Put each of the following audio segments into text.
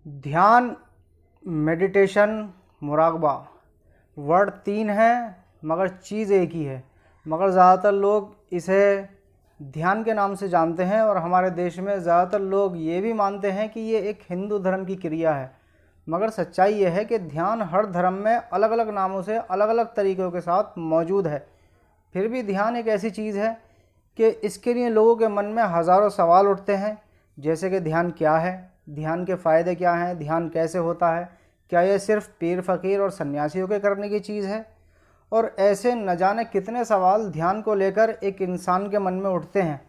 ध्यान, meditation, मुराकबा word 3 हैं मगर चीज़ एक ही है। मगर ज़्यादातर लोग इसे ध्यान के नाम से जानते हैं और हमारे देश में ज़्यादातर लोग ये भी मानते हैं कि ये एक हिंदू धर्म की क्रिया है। मगर सच्चाई ये है कि ध्यान हर धर्म में अलग अलग नामों से अलग अलग तरीक़ों के साथ मौजूद है। फिर भी ध्यान एक ऐसी चीज़ है कि इसके लिए लोगों के मन में हज़ारों सवाल उठते हैं, जैसे कि ध्यान क्या है, ध्यान के फ़ायदे क्या हैं, ध्यान कैसे होता है, क्या यह सिर्फ़ पीर फ़कीर और सन्यासियों के करने की चीज़ है। और ऐसे न जाने कितने सवाल ध्यान को लेकर एक इंसान के मन में उठते हैं।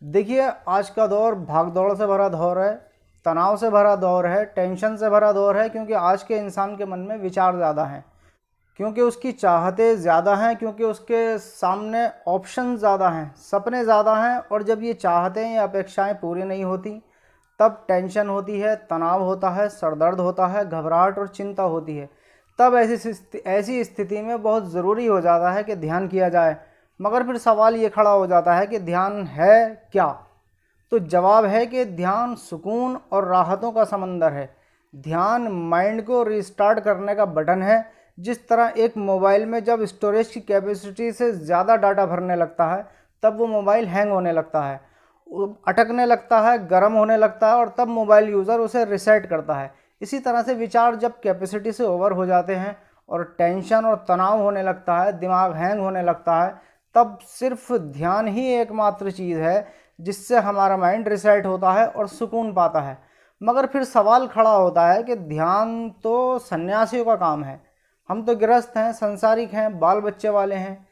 देखिए, आज का दौर भाग-दौड़ से भरा दौर है, तनाव से भरा दौर है, टेंशन से भरा दौर है, क्योंकि आज के इंसान के मन में विचार ज़्यादा हैं, क्योंकि उसकी चाहतें ज़्यादा हैं, क्योंकि उसके सामने ऑप्शन ज़्यादा हैं, सपने ज़्यादा हैं। और जब ये चाहतें या अपेक्षाएं पूरी नहीं होती तब टेंशन होती है, तनाव होता है, सरदर्द होता है, घबराहट और चिंता होती है। तब ऐसी स्थिति में बहुत ज़रूरी हो जाता है कि ध्यान किया जाए। मगर फिर सवाल ये खड़ा हो जाता है कि ध्यान है क्या? तो जवाब है कि ध्यान सुकून और राहतों का समंदर है। ध्यान माइंड को रिस्टार्ट करने का बटन है। जिस तरह एक मोबाइल में जब स्टोरेज की कैपेसिटी से ज़्यादा डाटा भरने लगता है तब वो मोबाइल हैंग होने लगता है, अटकने लगता है, गर्म होने लगता है और तब मोबाइल यूज़र उसे रीसेट करता है। इसी तरह से विचार जब कैपेसिटी से ओवर हो जाते हैं और टेंशन और तनाव होने लगता है, दिमाग हैंग होने लगता है, तब सिर्फ ध्यान ही एकमात्र चीज़ है जिससे हमारा माइंड रीसेट होता है और सुकून पाता है। मगर फिर सवाल खड़ा होता है कि ध्यान तो सन्यासियों का काम है, हम तो गृहस्थ हैं, संसारिक हैं, बाल बच्चे वाले हैं।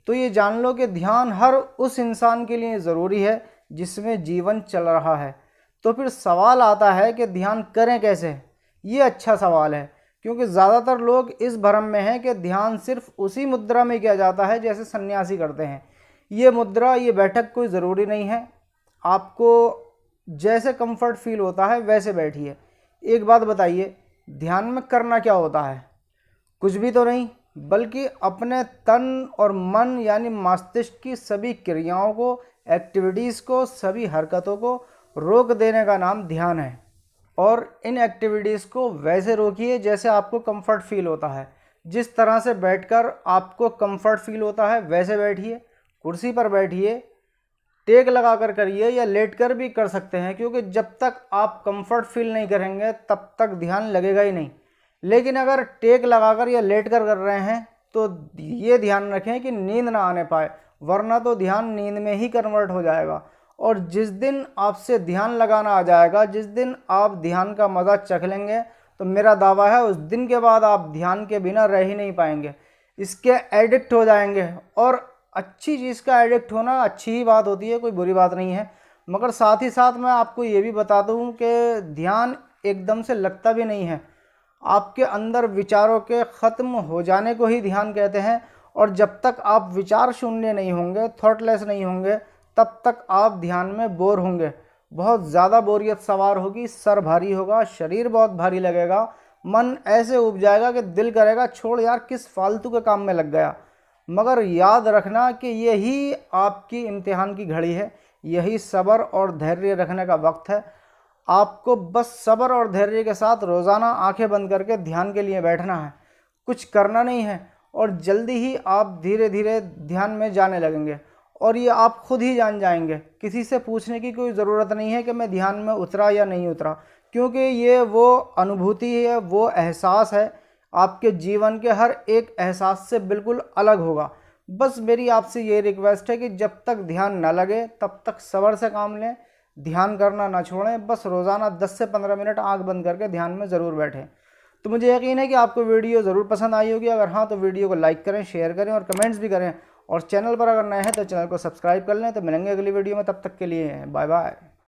तो ये जान लो कि ध्यान हर उस इंसान के लिए ज़रूरी है जिसमें जीवन चल रहा है। तो फिर सवाल आता है कि ध्यान करें कैसे? ये अच्छा सवाल है, क्योंकि ज़्यादातर लोग इस भ्रम में हैं कि ध्यान सिर्फ उसी मुद्रा में किया जाता है जैसे सन्यासी करते हैं। ये मुद्रा, ये बैठक कोई ज़रूरी नहीं है। आपको जैसे कंफर्ट फील होता है वैसे बैठिए। एक बात बताइए, ध्यान में करना क्या होता है? कुछ भी तो नहीं, बल्कि अपने तन और मन यानी मस्तिष्क की सभी क्रियाओं को, एक्टिविटीज़ को, सभी हरकतों को रोक देने का नाम ध्यान है। और इन एक्टिविटीज़ को वैसे रोकिए जैसे आपको कंफर्ट फील होता है। जिस तरह से बैठकर आपको कंफर्ट फील होता है वैसे बैठिए। कुर्सी पर बैठिए, टेक लगा कर करिए या लेट कर भी कर सकते हैं, क्योंकि जब तक आप कंफर्ट फील नहीं करेंगे तब तक ध्यान लगेगा ही नहीं। लेकिन अगर टेक लगाकर या लेट कर रहे हैं तो ये ध्यान रखें कि नींद ना आने पाए, वरना तो ध्यान नींद में ही कन्वर्ट हो जाएगा। और जिस दिन आपसे ध्यान लगाना आ जाएगा, जिस दिन आप ध्यान का मज़ा चख लेंगे, तो मेरा दावा है उस दिन के बाद आप ध्यान के बिना रह ही नहीं पाएंगे, इसके एडिक्ट हो जाएंगे। और अच्छी चीज़ का एडिक्ट होना अच्छी ही बात होती है, कोई बुरी बात नहीं है। मगर साथ ही साथ मैं आपको ये भी बता दूँ कि ध्यान एकदम से लगता भी नहीं है। आपके अंदर विचारों के ख़त्म हो जाने को ही ध्यान कहते हैं। और जब तक आप विचार शून्य नहीं होंगे, थॉटलेस नहीं होंगे, तब तक आप ध्यान में बोर होंगे। बहुत ज़्यादा बोरियत सवार होगी, सर भारी होगा, शरीर बहुत भारी लगेगा, मन ऐसे उब जाएगा कि दिल करेगा छोड़ यार, किस फालतू के काम में लग गया। मगर याद रखना कि यही आपकी इम्तिहान की घड़ी है, यही सब्र और धैर्य रखने का वक्त है। आपको बस सब्र और धैर्य के साथ रोज़ाना आंखें बंद करके ध्यान के लिए बैठना है, कुछ करना नहीं है। और जल्दी ही आप धीरे धीरे ध्यान में जाने लगेंगे और ये आप खुद ही जान जाएंगे। किसी से पूछने की कोई ज़रूरत नहीं है कि मैं ध्यान में उतरा या नहीं उतरा, क्योंकि ये वो अनुभूति है, वो एहसास है, आपके जीवन के हर एक एहसास से बिल्कुल अलग होगा। बस मेरी आपसे ये रिक्वेस्ट है कि जब तक ध्यान ना लगे तब तक सब्र से काम लें, ध्यान करना ना छोड़ें। बस रोज़ाना 10 से 15 मिनट आंख बंद करके ध्यान में ज़रूर बैठें। तो मुझे यकीन है कि आपको वीडियो ज़रूर पसंद आई होगी। अगर हाँ तो वीडियो को लाइक करें, शेयर करें और कमेंट्स भी करें। और चैनल पर अगर नए हैं तो चैनल को सब्सक्राइब कर लें। तो मिलेंगे अगली वीडियो में, तब तक के लिए बाय बाय।